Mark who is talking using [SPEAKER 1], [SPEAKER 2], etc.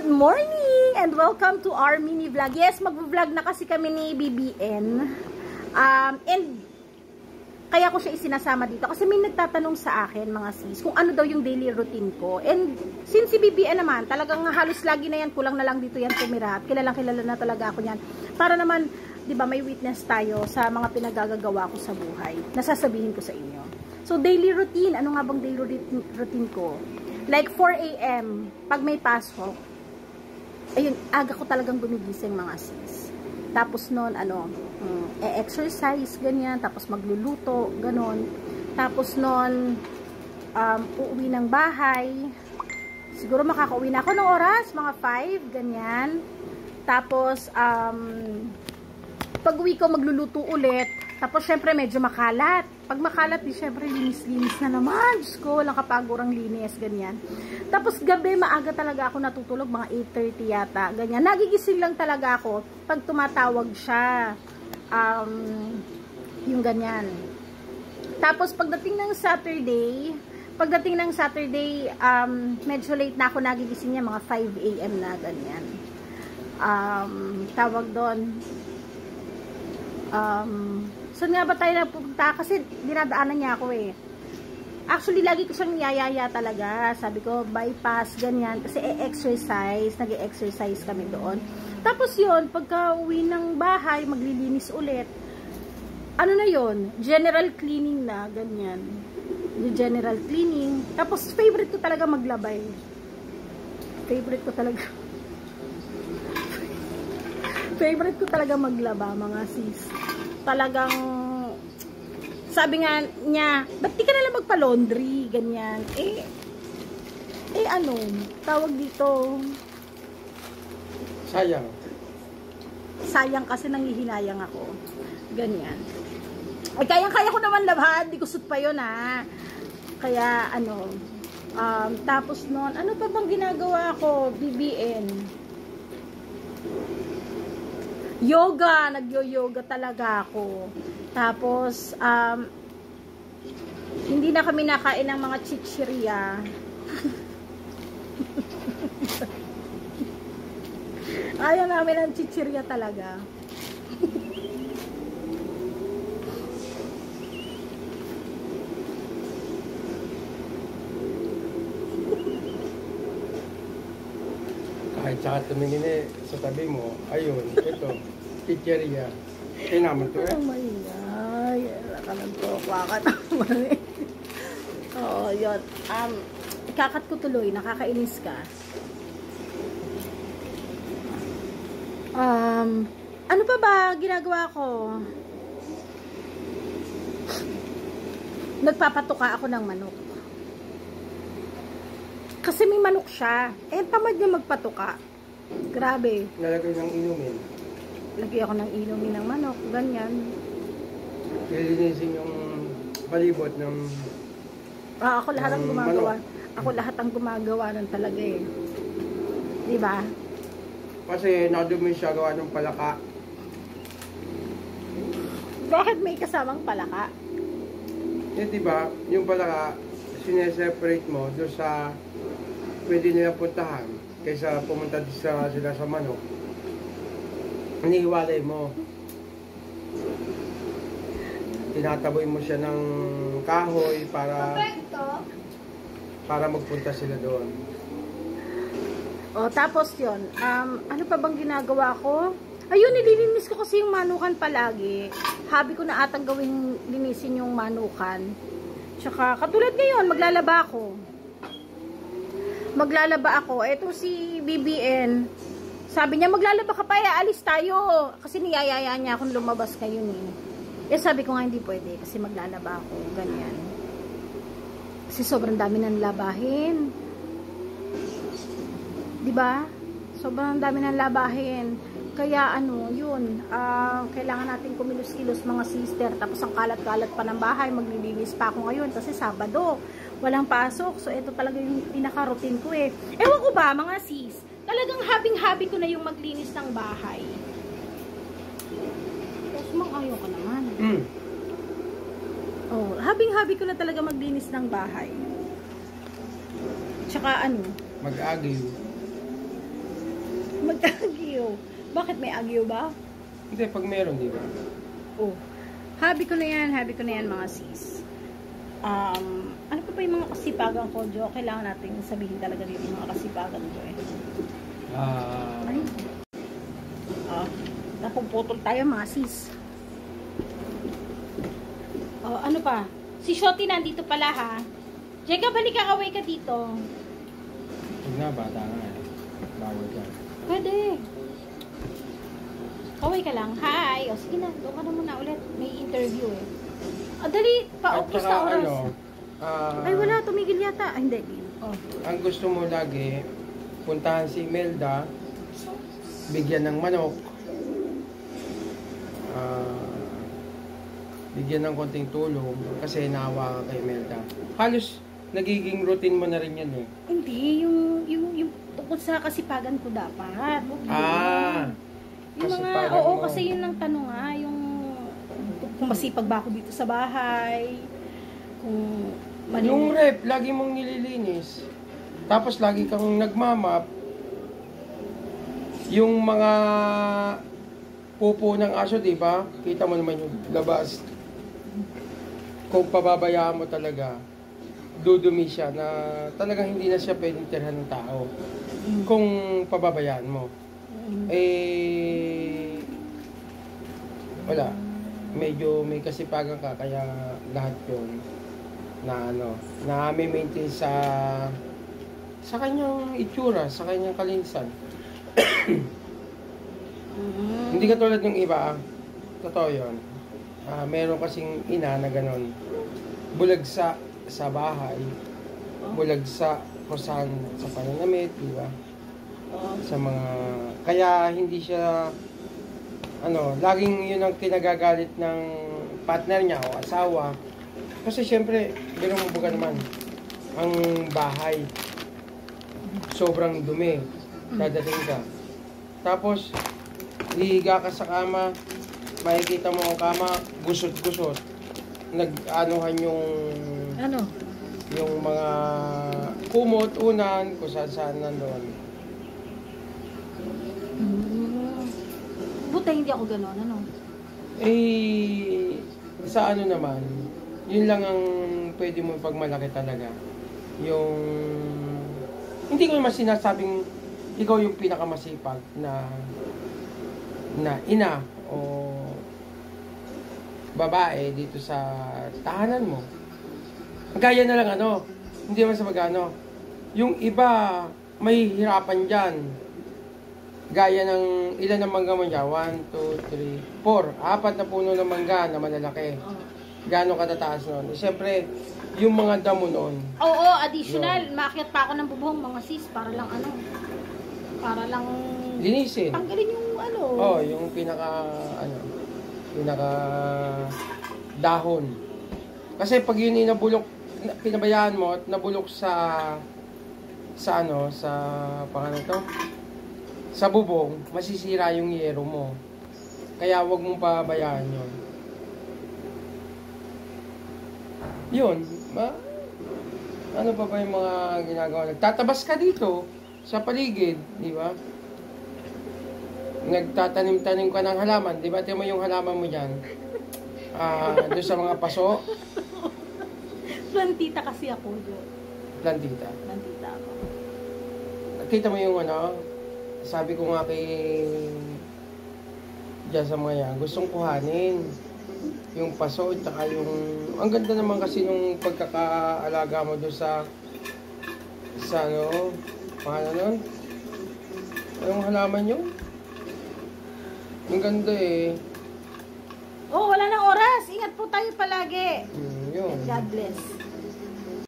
[SPEAKER 1] Good morning and welcome to our mini vlog. Yes, mag-vlog na kasi kami ni BBN. And kaya ko siya isinasama dito kasi may nagtatanong sa akin, mga sis, kung ano daw yung daily routine ko. And since si BBN naman, talagang halos lagi na yan, kulang na lang dito yan tumira. Kilala na talaga ako yan. Para naman, di ba, may witness tayo sa mga pinagagagawa ko sa buhay. Nasasabihin ko sa inyo. So, daily routine. Ano nga bang daily routine ko? Like 4 AM, pag may pasok, ayun, aga ko talagang gumigising, mga sis. Tapos nun, exercise, ganyan. Tapos magluluto, ganon. Tapos nun, uuwi ng bahay. Siguro makakauwi na ako ng oras, mga 5, ganyan. Tapos, pag uwi ko, magluluto ulit. Tapos, syempre, medyo makalat. Pag makalat, di syempre, linis-linis na naman. Diyos ko, walang kapagurang linis, ganyan. Tapos, gabi, maaga talaga ako natutulog, mga 8:30 yata, ganyan. Nagigising lang talaga ako pag tumatawag siya. Yung ganyan. Tapos, pagdating ng Saturday, medyo late na ako nagigising niya, mga 5 AM na, ganyan. Tawag doon, so nga ba tayo napunta? Kasi dinadaanan niya ako eh. Actually, lagi ko siyang niyayaya talaga. Sabi ko, bypass, ganyan. Kasi nag-exercise kami doon. Tapos yun, pagka uwi ng bahay, maglilinis ulit. Ano na yun? General cleaning na, ganyan. Yung general cleaning. Tapos, favorite ko talaga maglabay. Favorite ko talaga maglaba, mga sis. Talagang, sabi nga niya, ba't di ka nalang magpa-laundry, ganyan. Tawag dito, sayang kasi nanghihinayang ako, ganyan. Ay, kaya ko naman labhan, di kusot pa yun, ha. Kaya, tapos nun, ano pa bang ginagawa ko, BBN? Yoga, nagyo-yoga talaga ako. Tapos, hindi na kami nakain ng mga chichirya. Ayaw namin ng chichirya talaga.
[SPEAKER 2] Kahit saka tumingin sa tabi mo, ayun, ito, chicheria. Naman to eh.
[SPEAKER 1] Oh my God. Nakalantoka naman eh. Oo, yun. Ikakat ko tuloy, nakakainis ka. Ano pa ba ginagawa ko? Nagpapatuka ako ng manok. Kasi may manok siya. Tamad niya magpatuka. Grabe.
[SPEAKER 2] Nalagay ng inumin.
[SPEAKER 1] Lagay ako ng inumin ng manok. Ganyan.
[SPEAKER 2] Lilinisin yung palibot ng
[SPEAKER 1] ako lahat ang gumagawa. Ako lahat ang gumagawa ng talaga eh. Diba?
[SPEAKER 2] Kasi nadumi siya gawa ng palaka.
[SPEAKER 1] Bakit may kasamang palaka?
[SPEAKER 2] Diba, yung palaka, sineseparate mo doon sa pwede nila puntahan kaysa pumunta sila sa manok. Inihiwalay mo. Tinataboy mo siya ng kahoy para magpunta sila doon.
[SPEAKER 1] Tapos yun, ano pa bang ginagawa ko? Ayun, nililinis ko kasi yung manukan palagi. Hobby ko na atang gawing linisin yung manukan. Tsaka, katulad ngayon, maglalaba ako. Eto si BBN, sabi niya, maglalaba ka pa, alis tayo. Kasi niyayaya niya akong lumabas ngayon eh. Sabi ko nga, hindi pwede kasi maglalaba ako. Ganyan. Kasi sobrang dami ng labahin. Diba? Sobrang dami ng labahin. Kaya yun, kailangan natin kumilos-kilos, mga sister. Tapos ang kalat-kalat pa ng bahay, maglilinis pa ako ngayon kasi Sabado. Walang pasok. So, ito talaga yung pinaka-routine ko eh. Ewan ko ba, mga sis, talagang habing-habi ko na yung maglinis ng bahay. Tapos, ayaw ka naman. Habing-habi ko na talaga maglinis ng bahay. Tsaka
[SPEAKER 2] Mag-agiw.
[SPEAKER 1] agyo. Bakit may agyo ba?
[SPEAKER 2] Hindi, pag meron, di ba?
[SPEAKER 1] Oh. Hobby ko na yan mga sis. Ano pa ba yung mga kasipagan ko, Jo? Kailangan natin sabihin talaga dito yung mga kasipagan ko eh. Ay. Napuputol tayo mga sis. Ano pa? Si Shotty nandito pala ha. Jeka, balik ka, away ka dito.
[SPEAKER 2] Huwag na, bata nga eh. Bawal ka.
[SPEAKER 1] Pwede. Away ka lang. Hi. O sige na, doon ka na muna ulit. May interview eh. Dali, paupos na oras. Ay wala, tumigil yata. Ay hindi.
[SPEAKER 2] Ang gusto mo lagi, puntahan si Imelda, bigyan ng manok, bigyan ng konting tulong kasi naawa ka kay Imelda. Halos nagiging routine mo na rin yan eh.
[SPEAKER 1] Hindi, yung tungkol sa kasipagan ko dapat. Yung mga, oo, mo. Kasi yun ang tanong yung kung masipag ba ako dito sa bahay, kung
[SPEAKER 2] yung rep, lagi mong nililinis. Tapos lagi kang nagmamap. Yung mga pupo ng aso, di ba? Kita mo naman yung labas. Kung pababayaan mo talaga, dudumi siya na talagang hindi na siya pwedeng tirhan ng tao. Kung pababayaan mo. Wala. Medyo may kasipagan ka, kaya lahat yun na may maintain sa kanyang itsura, sa kanyang kalinsan. Hindi katulad ng iba, totoo yun. Meron kasing ina na ganon. Bulagsa sa bahay, bulagsa kung saan sa pananamit, di ba? Sa mga, kaya hindi siya, laging yun ang kinagagalit ng partner niya o asawa. Kasi syempre, biro mo buka naman, ang bahay, sobrang dumi, dadating ka. Tapos, hihiga ka sa kama, makikita mo ang kama, gusot-gusot. Nag-anuhan yung yung mga kumot, unan, kung saan nandun.
[SPEAKER 1] Buta hindi ako gano'n,
[SPEAKER 2] Sa naman, yun lang ang pwede mo pagmalaki talaga. Yung, hindi ko naman sinasabing ikaw yung pinakamasipag na ina o babae dito sa tahanan mo. Gaya na lang hindi naman sa yung iba may hirapan dyan. Gaya ng ilan ng mangga mo niya? 1, 2, 3, 4. 4 na puno ng mangga na malalaki. Gano'ng katataas nun? Siyempre, yung mga damo nun.
[SPEAKER 1] Oo, additional. Maakyat pa ako ng bubong, mga sis, para lang para lang
[SPEAKER 2] linisin.
[SPEAKER 1] Tanggalin yung
[SPEAKER 2] yung pinaka dahon. Kasi pag yun inabulok, pinabayaan mo at nabulok sa bubong, masisira yung yero mo. Kaya wag mong pabayaan yun. Yun, ano pa ba yung mga ginagawa? Nagtatabas ka dito sa paligid, di ba? Nagtatanim-tanim ka ng halaman, di ba? Tingnan mo yung halaman mo dyan. Doon sa mga paso.
[SPEAKER 1] Plantita kasi ako, Jo.
[SPEAKER 2] Plantita
[SPEAKER 1] ako.
[SPEAKER 2] Kita mo yung sabi ko nga kay dyan sa mga yan, gustong kuhanin yung paso at saka yung ang ganda naman kasi nung pagkakaalaga mo doon sa paano anong halaman yun? Ang ganda eh.
[SPEAKER 1] Wala nang oras. Ingat po tayo palagi.
[SPEAKER 2] Yun.
[SPEAKER 1] God bless.